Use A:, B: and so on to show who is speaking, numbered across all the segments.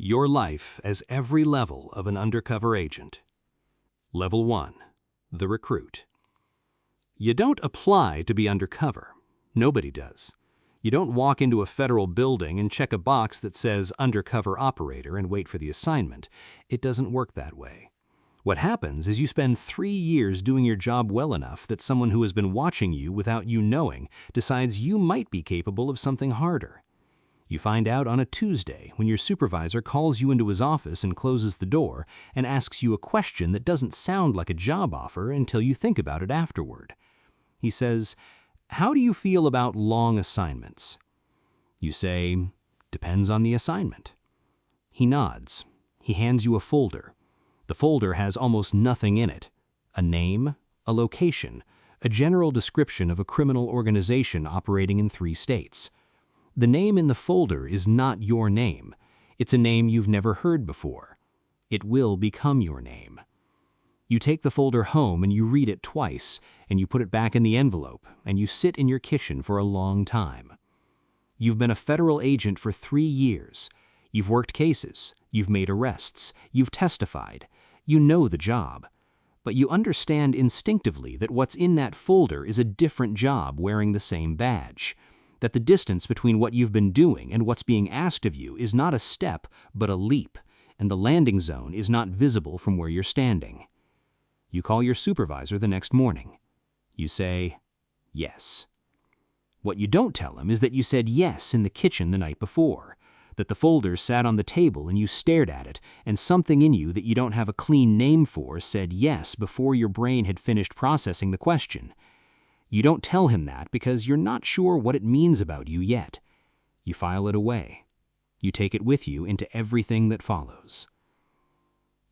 A: Your life as every level of an undercover agent. Level 1. The recruit. You don't apply to be undercover. Nobody does. You don't walk into a federal building and check a box that says undercover operator and wait for the assignment. It doesn't work that way. What happens is you spend 3 years doing your job well enough that someone who has been watching you without you knowing decides you might be capable of something harder. You find out on a Tuesday when your supervisor calls you into his office and closes the door and asks you a question that doesn't sound like a job offer until you think about it afterward. He says, "How do you feel about long assignments?" You say, "Depends on the assignment." He nods. He hands you a folder. The folder has almost nothing in it. A name, a location, a general description of a criminal organization operating in 3 states. The name in the folder is not your name. It's a name you've never heard before. It will become your name. You take the folder home and you read it twice, and you put it back in the envelope, and you sit in your kitchen for a long time. You've been a federal agent for 3 years. You've worked cases. You've made arrests. You've testified. You know the job. But you understand instinctively that what's in that folder is a different job wearing the same badge. That the distance between what you've been doing and what's being asked of you is not a step, but a leap, and the landing zone is not visible from where you're standing. You call your supervisor the next morning. You say, yes. What you don't tell him is that you said yes in the kitchen the night before, that the folder sat on the table and you stared at it, and something in you that you don't have a clean name for said yes before your brain had finished processing the question. You don't tell him that because you're not sure what it means about you yet. You file it away. You take it with you into everything that follows.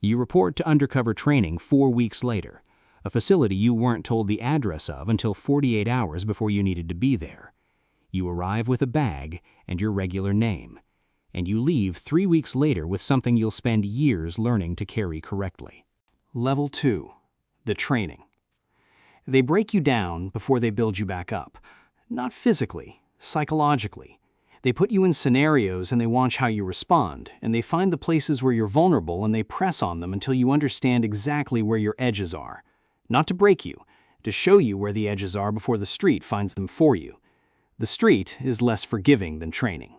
A: You report to undercover training 4 weeks later, a facility you weren't told the address of until 48 hours before you needed to be there. You arrive with a bag and your regular name, and you leave 3 weeks later with something you'll spend years learning to carry correctly. Level 2. The training. They break you down before they build you back up. Not physically, psychologically. They put you in scenarios and they watch how you respond, and they find the places where you're vulnerable and they press on them until you understand exactly where your edges are. Not to break you, to show you where the edges are before the street finds them for you. The street is less forgiving than training.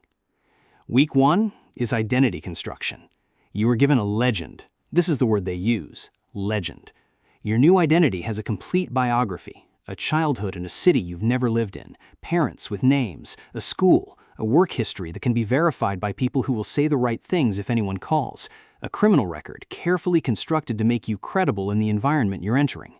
A: Week 1 is identity construction. You are given a legend. This is the word they use, legend. Your new identity has a complete biography, a childhood in a city you've never lived in, parents with names, a school, a work history that can be verified by people who will say the right things if anyone calls, a criminal record carefully constructed to make you credible in the environment you're entering.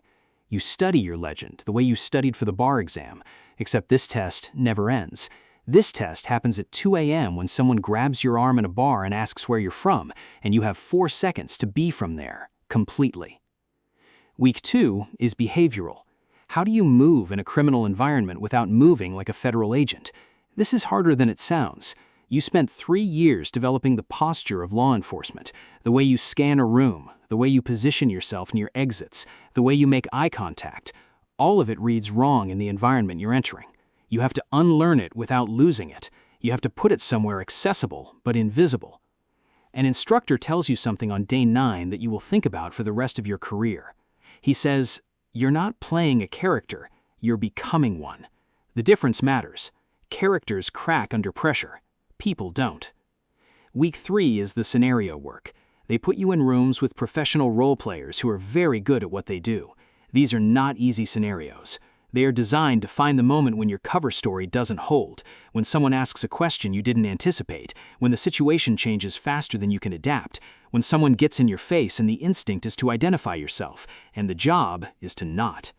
A: You study your legend the way you studied for the bar exam, except this test never ends. This test happens at 2 a.m. when someone grabs your arm in a bar and asks where you're from, and you have 4 seconds to be from there, completely. Week 2 is behavioral. How do you move in a criminal environment without moving like a federal agent? This is harder than it sounds. You spent 3 years developing the posture of law enforcement, the way you scan a room, the way you position yourself near exits, the way you make eye contact. All of it reads wrong in the environment you're entering. You have to unlearn it without losing it. You have to put it somewhere accessible but invisible. An instructor tells you something on day 9 that you will think about for the rest of your career. He says, you're not playing a character, you're becoming one. The difference matters. Characters crack under pressure. People don't. Week 3 is the scenario work. They put you in rooms with professional role players who are very good at what they do. These are not easy scenarios. They are designed to find the moment when your cover story doesn't hold, when someone asks a question you didn't anticipate, when the situation changes faster than you can adapt, when someone gets in your face and the instinct is to identify yourself, and the job is to not.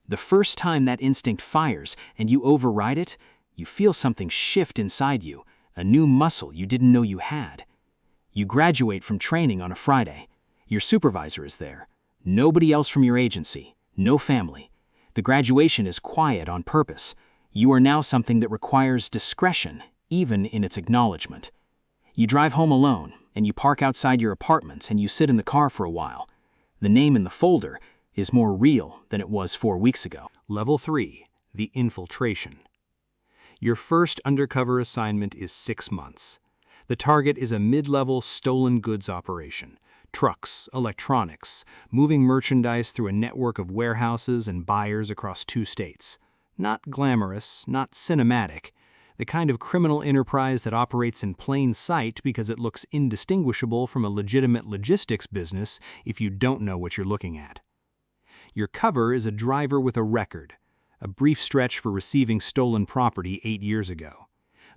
A: The first time that instinct fires and you override it, you feel something shift inside you, a new muscle you didn't know you had. You graduate from training on a Friday. Your supervisor is there. Nobody else from your agency. No family. The graduation is quiet on purpose. You are now something that requires discretion, even in its acknowledgement. You drive home alone, and you park outside your apartment and you sit in the car for a while. The name in the folder is more real than it was 4 weeks ago. Level 3, the infiltration. Your first undercover assignment is 6 months. The target is a mid-level stolen goods operation. Trucks, electronics, moving merchandise through a network of warehouses and buyers across 2 states. Not glamorous, not cinematic. The kind of criminal enterprise that operates in plain sight because it looks indistinguishable from a legitimate logistics business if you don't know what you're looking at. Your cover is a driver with a record, a brief stretch for receiving stolen property 8 years ago.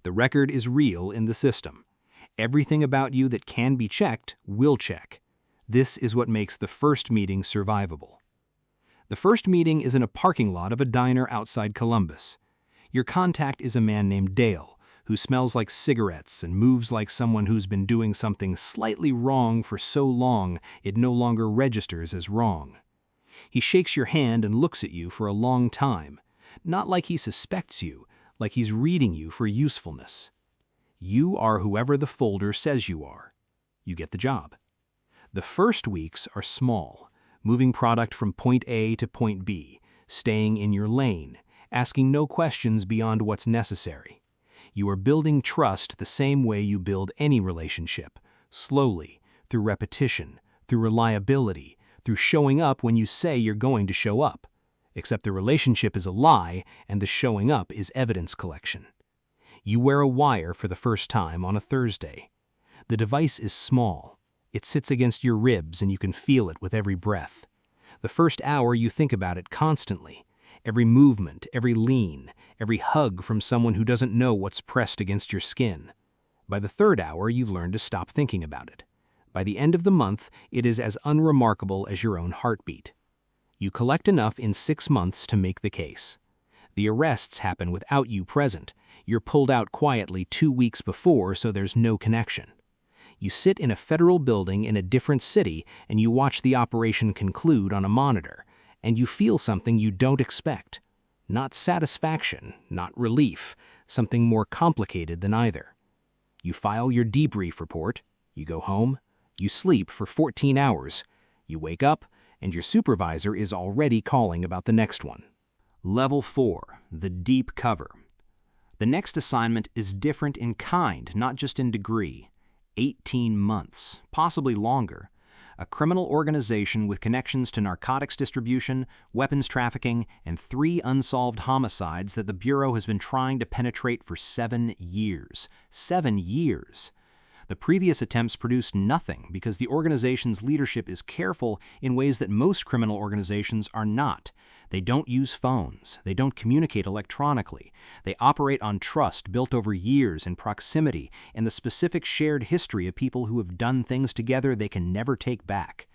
A: The record is real in the system. Everything about you that can be checked will check. This is what makes the first meeting survivable. The first meeting is in a parking lot of a diner outside Columbus. Your contact is a man named Dale, who smells like cigarettes and moves like someone who's been doing something slightly wrong for so long it no longer registers as wrong. He shakes your hand and looks at you for a long time, not like he suspects you, like he's reading you for usefulness. You are whoever the folder says you are. You get the job. The first weeks are small, moving product from point A to point B, staying in your lane, asking no questions beyond what's necessary. You are building trust the same way you build any relationship, slowly, through repetition, through reliability, through showing up when you say you're going to show up. Except the relationship is a lie and the showing up is evidence collection. You wear a wire for the first time on a Thursday. The device is small. It sits against your ribs and you can feel it with every breath. The first hour you think about it constantly. Every movement, every lean, every hug from someone who doesn't know what's pressed against your skin. By the third hour, you've learned to stop thinking about it. By the end of the month, it is as unremarkable as your own heartbeat. You collect enough in 6 months to make the case. The arrests happen without you present. You're pulled out quietly 2 weeks before, so there's no connection. You sit in a federal building in a different city and you watch the operation conclude on a monitor, and you feel something you don't expect. Not satisfaction, not relief, something more complicated than either. You file your debrief report, you go home, you sleep for 14 hours, you wake up, and your supervisor is already calling about the next one. Level 4, the deep cover. The next assignment is different in kind, not just in degree. 18 months, possibly longer. A criminal organization with connections to narcotics distribution, weapons trafficking, and 3 unsolved homicides that the Bureau has been trying to penetrate for 7 years. 7 years! The previous attempts produced nothing because the organization's leadership is careful in ways that most criminal organizations are not. They don't use phones. They don't communicate electronically. They operate on trust built over years in proximity and the specific shared history of people who have done things together they can never take back.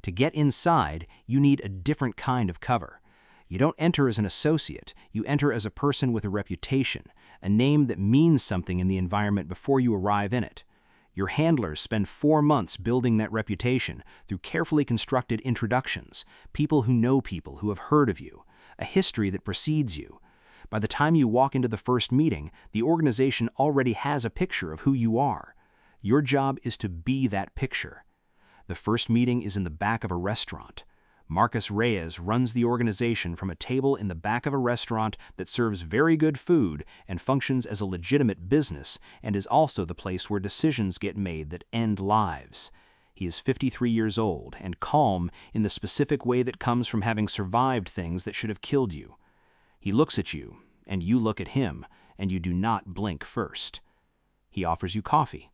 A: To get inside, you need a different kind of cover. You don't enter as an associate. You enter as a person with a reputation, a name that means something in the environment before you arrive in it. Your handlers spend 4 months building that reputation through carefully constructed introductions, people who have heard of you, a history that precedes you. By the time you walk into the first meeting, the organization already has a picture of who you are. Your job is to be that picture. The first meeting is in the back of a restaurant. Marcus Reyes runs the organization from a table in the back of a restaurant that serves very good food and functions as a legitimate business and is also the place where decisions get made that end lives. He is 53 years old and calm in the specific way that comes from having survived things that should have killed you. He looks at you, and you look at him, and you do not blink first. He offers you coffee.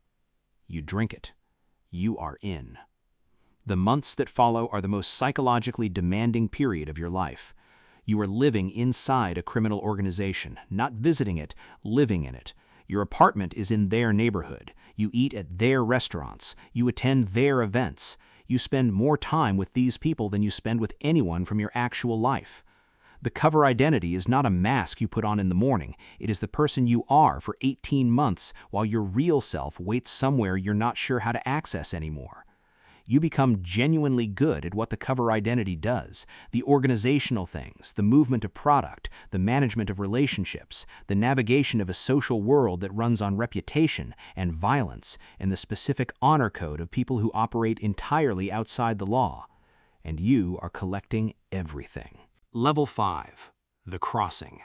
A: You drink it. You are in. The months that follow are the most psychologically demanding period of your life. You are living inside a criminal organization, not visiting it, living in it. Your apartment is in their neighborhood. You eat at their restaurants. You attend their events. You spend more time with these people than you spend with anyone from your actual life. The cover identity is not a mask you put on in the morning. It is the person you are for 18 months while your real self waits somewhere you're not sure how to access anymore. You become genuinely good at what the cover identity does, the organizational things, the movement of product, the management of relationships, the navigation of a social world that runs on reputation and violence, and the specific honor code of people who operate entirely outside the law. And you are collecting everything. Level 5, the crossing.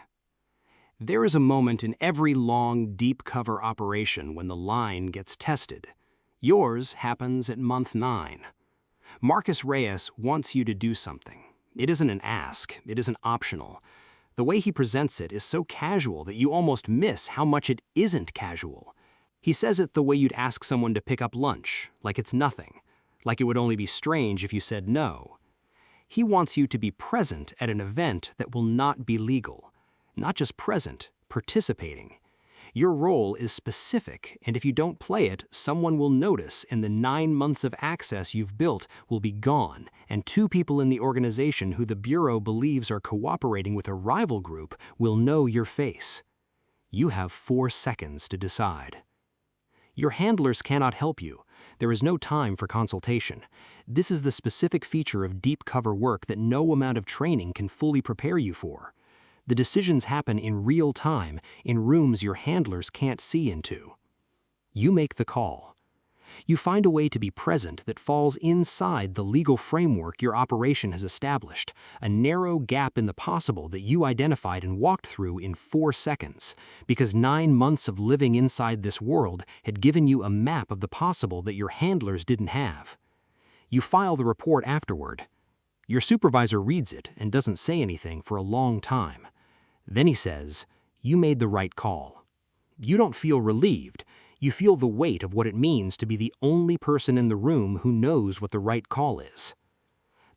B: There is a moment in every long, deep cover operation when the line gets tested. Yours happens at month 9. Marcus Reyes wants you to do something. It isn't an ask, it isn't optional. The way he presents it is so casual that you almost miss how much it isn't casual. He says it the way you'd ask someone to pick up lunch, like it's nothing, like it would only be strange if you said no. He wants you to be present at an event that will not be legal. Not just present, participating. Your role is specific, and if you don't play it, someone will notice, and the 9 months of access you've built will be gone, and 2 people in the organization who the Bureau believes are cooperating with a rival group will know your face. You have 4 seconds to decide. Your handlers cannot help you. There is no time for consultation. This is the specific feature of deep cover work that no amount of training can fully prepare you for. The decisions happen in real time, in rooms your handlers can't see into. You make the call. You find a way to be present that falls inside the legal framework your operation has established, a narrow gap in the possible that you identified and walked through in 4 seconds, because 9 months of living inside this world had given you a map of the possible that your handlers didn't have. You file the report afterward. Your supervisor reads it and doesn't say anything for a long time. Then he says, "You made the right call." You don't feel relieved. You feel the weight of what it means to be the only person in the room who knows what the right call is.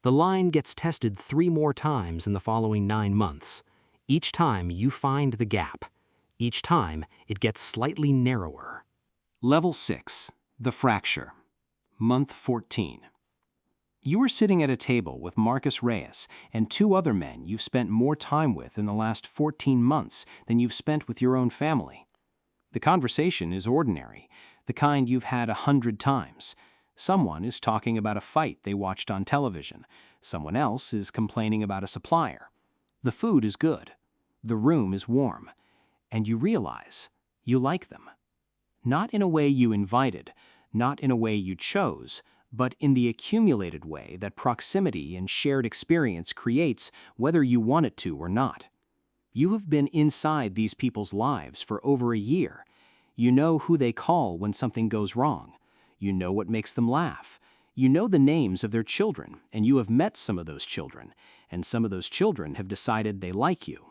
B: The line gets tested 3 more times in the following 9 months. Each time you find the gap. Each time it gets slightly narrower.
C: Level 6, The Fracture. Month 14. You are sitting at a table with Marcus Reyes and 2 other men you've spent more time with in the last 14 months than you've spent with your own family. The conversation is ordinary, the kind you've had 100 times. Someone is talking about a fight they watched on television. Someone else is complaining about a supplier. The food is good. The room is warm. And you realize you like them. Not in a way you invited, not in a way you chose, but in the accumulated way that proximity and shared experience creates whether you want it to or not. You have been inside these people's lives for over a year. You know who they call when something goes wrong. You know what makes them laugh. You know the names of their children, and you have met some of those children, and some of those children have decided they like you.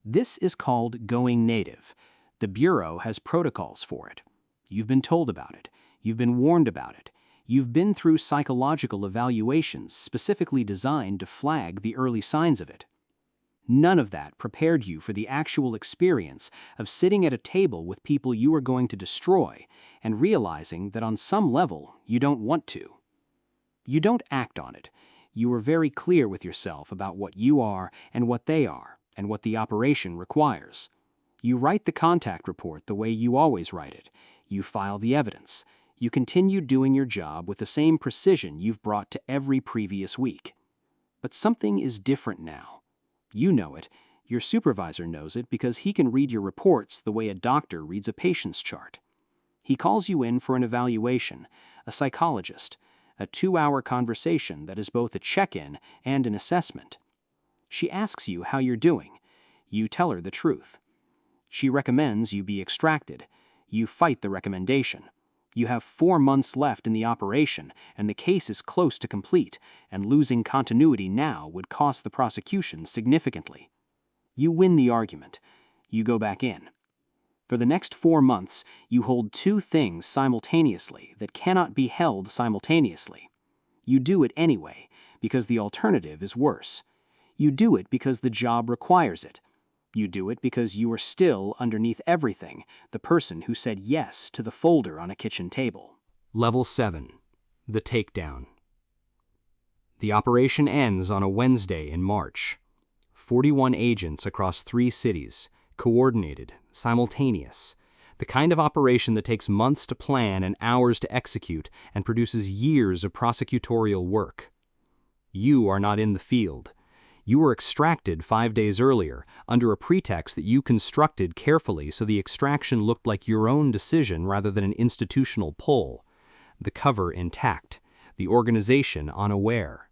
C: This is called going native. The Bureau has protocols for it. You've been told about it. You've been warned about it. You've been through psychological evaluations specifically designed to flag the early signs of it. None of that prepared you for the actual experience of sitting at a table with people you are going to destroy and realizing that on some level you don't want to. You don't act on it. You are very clear with yourself about what you are and what they are and what the operation requires. You write the contact report the way you always write it. You file the evidence. You continue doing your job with the same precision you've brought to every previous week. But something is different now. You know it. Your supervisor knows it because he can read your reports the way a doctor reads a patient's chart. He calls you in for an evaluation, a psychologist, a 2-hour conversation that is both a check-in and an assessment. She asks you how you're doing. You tell her the truth. She recommends you be extracted. You fight the recommendation. You have 4 months left in the operation, and the case is close to complete, and losing continuity now would cost the prosecution significantly. You win the argument. You go back in. For the next 4 months, you hold 2 things simultaneously that cannot be held simultaneously. You do it anyway, because the alternative is worse. You do it because the job requires it. You do it because you are still, underneath everything, the person who said yes to the folder on a kitchen table.
A: Level 7, The Takedown. The operation ends on a Wednesday in March. 41 agents across 3 cities, coordinated, simultaneous. The kind of operation that takes months to plan and hours to execute and produces years of prosecutorial work. You are not in the field. You were extracted 5 days earlier, under a pretext that you constructed carefully so the extraction looked like your own decision rather than an institutional pull. The cover intact, the organization unaware.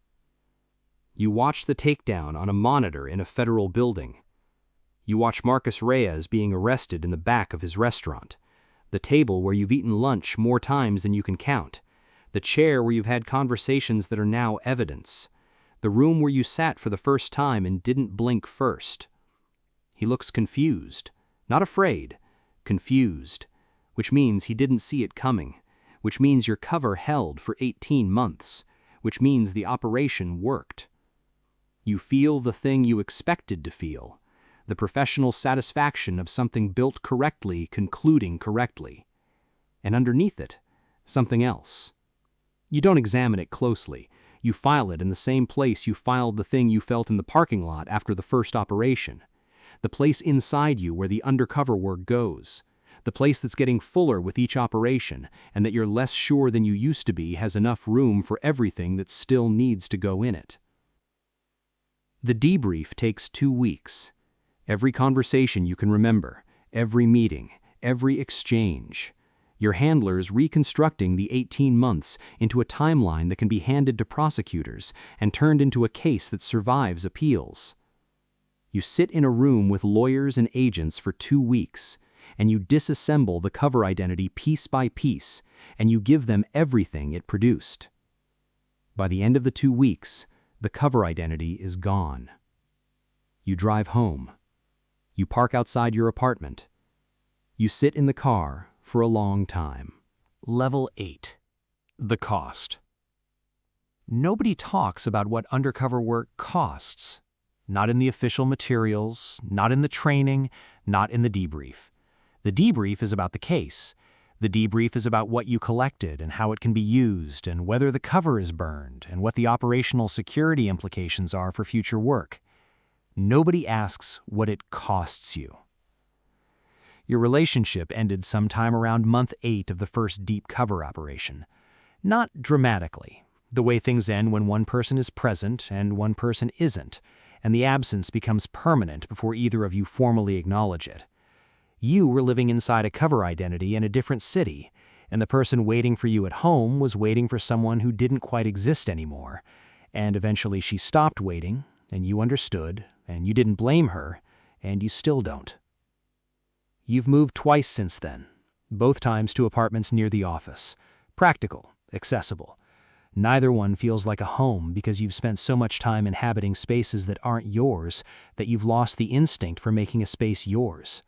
A: You watch the takedown on a monitor in a federal building.
B: You watch Marcus Reyes being arrested in the back of his restaurant, the table where you've eaten lunch more times than you can count, the chair where you've had conversations that are now evidence, the room where you sat for the first time and didn't blink first. He looks confused, not afraid, confused, which means he didn't see it coming, which means your cover held for 18 months, which means the operation worked. You feel the thing you expected to feel, the professional satisfaction of something built correctly concluding correctly. And underneath it, something else. You don't examine it closely. You file it in the same place you filed the thing you felt in the parking lot after the first operation. The place inside you where the undercover work goes. The place that's getting fuller with each operation, and that you're less sure than you used to be has enough room for everything that still needs to go in it. The debrief takes 2 weeks. Every conversation you can remember, every meeting, every exchange. Your handlers reconstructing the 18 months into a timeline that can be handed to prosecutors and turned into a case that survives appeals. You sit in a room with lawyers and agents for 2 weeks, and you disassemble the cover identity piece by piece, and you give them everything it produced. By the end of the 2 weeks, the cover identity is gone. You drive home. You park outside your apartment. You sit in the car for a long time.
C: Level 8. The cost. Nobody talks about what undercover work costs. Not in the official materials, not in the training, not in the debrief. The debrief is about the case. The debrief is about what you collected and how it can be used and whether the cover is burned and what the operational security implications are for future work. Nobody asks what it costs you. Your relationship ended sometime around month 8 of the first deep cover operation. Not dramatically, the way things end when one person is present and one person isn't, and the absence becomes permanent before either of you formally acknowledge it. You were living inside a cover identity in a different city, and the person waiting for you at home was waiting for someone who didn't quite exist anymore, and eventually she stopped waiting, and you understood, and you didn't blame her, and you still don't. You've moved twice since then, both times to apartments near the office. Practical, accessible. Neither one feels like a home because you've spent so much time inhabiting spaces that aren't yours that you've lost the instinct for making a space yours.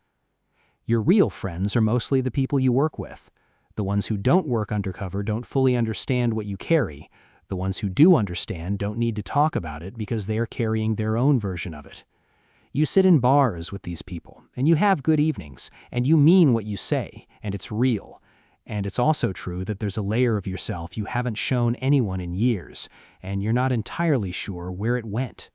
C: Your real friends are mostly the people you work with. The ones who don't work undercover don't fully understand what you carry. The ones who do understand don't need to talk about it because they are carrying their own version of it. You sit in bars with these people, and you have good evenings, and you mean what you say, and it's real. And it's also true that there's a layer of yourself you haven't shown anyone in years, and you're not entirely sure where it went.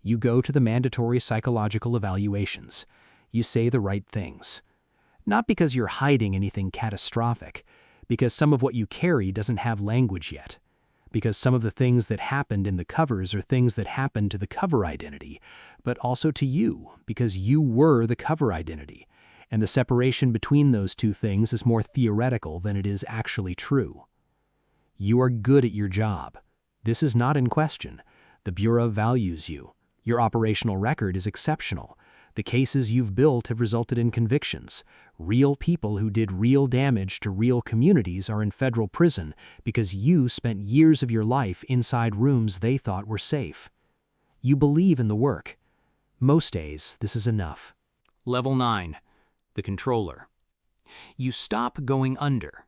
C: You go to the mandatory psychological evaluations. You say the right things. Not because you're hiding anything catastrophic, because some of what you carry doesn't have language yet. Because some of the things that happened in the covers are things that happened to the cover identity, but also to you, because you were the cover identity. And the separation between those two things is more theoretical than it is actually true. You are good at your job. This is not in question. The Bureau values you. Your operational record is exceptional. The cases you've built have resulted in convictions. Real people who did real damage to real communities are in federal prison because you spent years of your life inside rooms they thought were safe. You believe in the work. Most days, this is enough.
B: Level 9. The controller. You stop going under.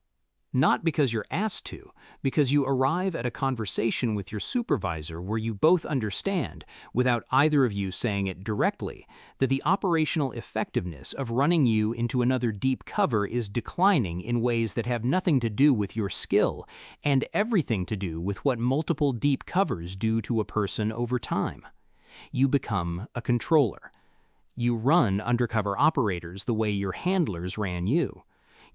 B: Not because you're asked to, because you arrive at a conversation with your supervisor where you both understand, without either of you saying it directly, that the operational effectiveness of running you into another deep cover is declining in ways that have nothing to do with your skill, and everything to do with what multiple deep covers do to a person over time. You become a controller. You run undercover operators the way your handlers ran you.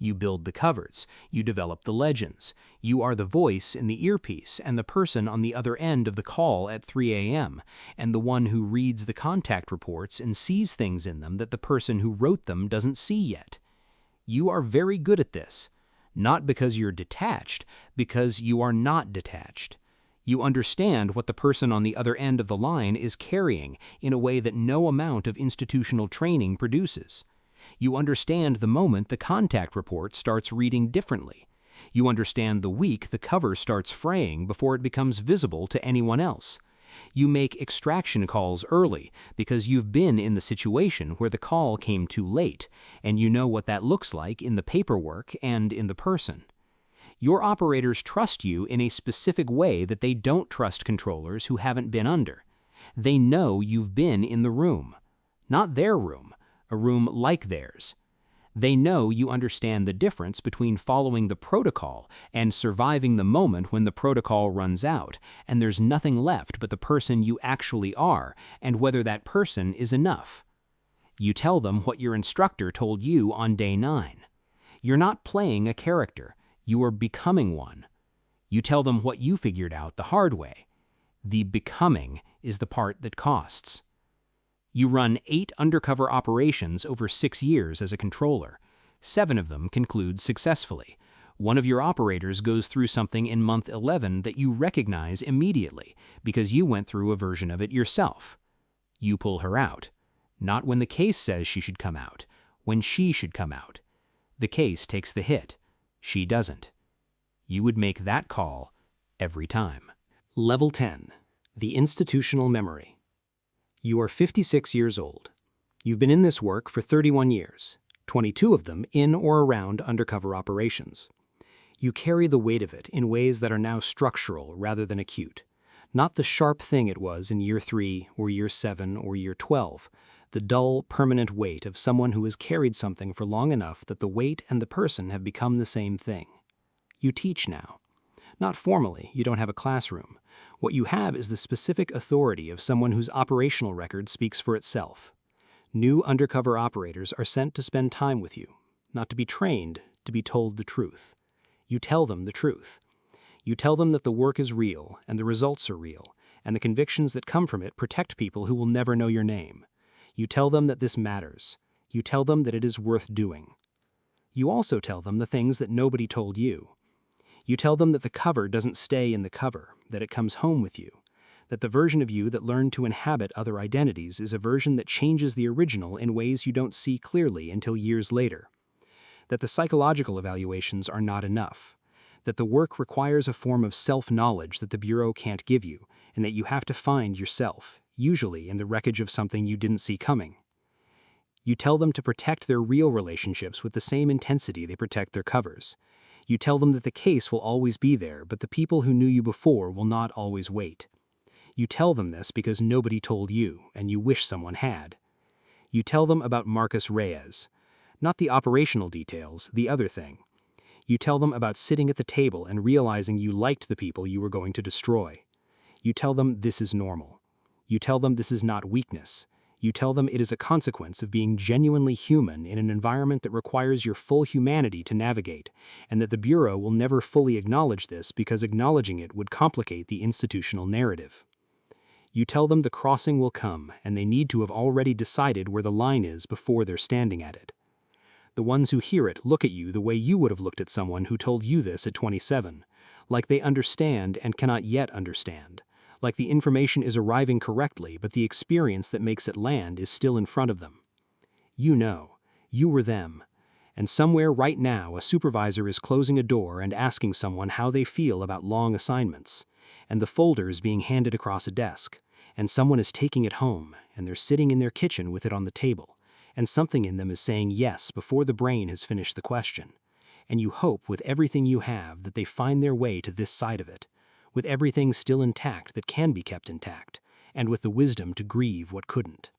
B: You build the covers. You develop the legends. You are the voice in the earpiece and the person on the other end of the call at 3 a.m., and the one who reads the contact reports and sees things in them that the person who wrote them doesn't see yet. You are very good at this, not because you're detached, because you are not detached. You understand what the person on the other end of the line is carrying in a way that no amount of institutional training produces. You understand the moment the contact report starts reading differently. You understand the week the cover starts fraying before it becomes visible to anyone else. You make extraction calls early because you've been in the situation where the call came too late, and you know what that looks like in the paperwork and in the person. Your operators trust you in a specific way that they don't trust controllers who haven't been under. They know you've been in the room. Not their room, a room like theirs. They know you understand the difference between following the protocol and surviving the moment when the protocol runs out and there's nothing left but the person you actually are and whether that person is enough. You tell them what your instructor told you on day 9. You're not playing a character, you are becoming one. You tell them what you figured out the hard way. The becoming is the part that costs. You run 8 undercover operations over 6 years as a controller. 7 of them conclude successfully. One of your operators goes through something in month 11 that you recognize immediately because you went through a version of it yourself. You pull her out. Not when the case says she should come out, when she should come out. The case takes the hit. She doesn't. You would make that call every time.
C: Level 10. The Institutional Memory. You are 56 years old. You've been in this work for 31 years, 22 of them in or around undercover operations. You carry the weight of it in ways that are now structural rather than acute. Not the sharp thing it was in year 3 or year 7 or year 12, the dull, permanent weight of someone who has carried something for long enough that the weight and the person have become the same thing. You teach now. Not formally, you don't have a classroom. What you have is the specific authority of someone whose operational record speaks for itself. New undercover operators are sent to spend time with you, not to be trained, to be told the truth. You tell them the truth. You tell them that the work is real and the results are real, and the convictions that come from it protect people who will never know your name. You tell them that this matters. You tell them that it is worth doing. You also tell them the things that nobody told you. You tell them that the cover doesn't stay in the cover, that it comes home with you, that the version of you that learned to inhabit other identities is a version that changes the original in ways you don't see clearly until years later, that the psychological evaluations are not enough, that the work requires a form of self-knowledge that the Bureau can't give you, and that you have to find yourself, usually in the wreckage of something you didn't see coming. You tell them to protect their real relationships with the same intensity they protect their covers. You tell them that the case will always be there, but the people who knew you before will not always wait. You tell them this because nobody told you, and you wish someone had. You tell them about Marcus Reyes. Not the operational details, the other thing. You tell them about sitting at the table and realizing you liked the people you were going to destroy. You tell them this is normal. You tell them this is not weakness. You tell them it is a consequence of being genuinely human in an environment that requires your full humanity to navigate, and that the Bureau will never fully acknowledge this because acknowledging it would complicate the institutional narrative. You tell them the crossing will come, and they need to have already decided where the line is before they're standing at it. The ones who hear it look at you the way you would have looked at someone who told you this at 27, like they understand and cannot yet understand. Like the information is arriving correctly, but the experience that makes it land is still in front of them. You know, you were them, and somewhere right now a supervisor is closing a door and asking someone how they feel about long assignments, and the folder is being handed across a desk, and someone is taking it home, and they're sitting in their kitchen with it on the table, and something in them is saying yes before the brain has finished the question, and you hope with everything you have that they find their way to this side of it, with everything still intact that can be kept intact, and with the wisdom to grieve what couldn't.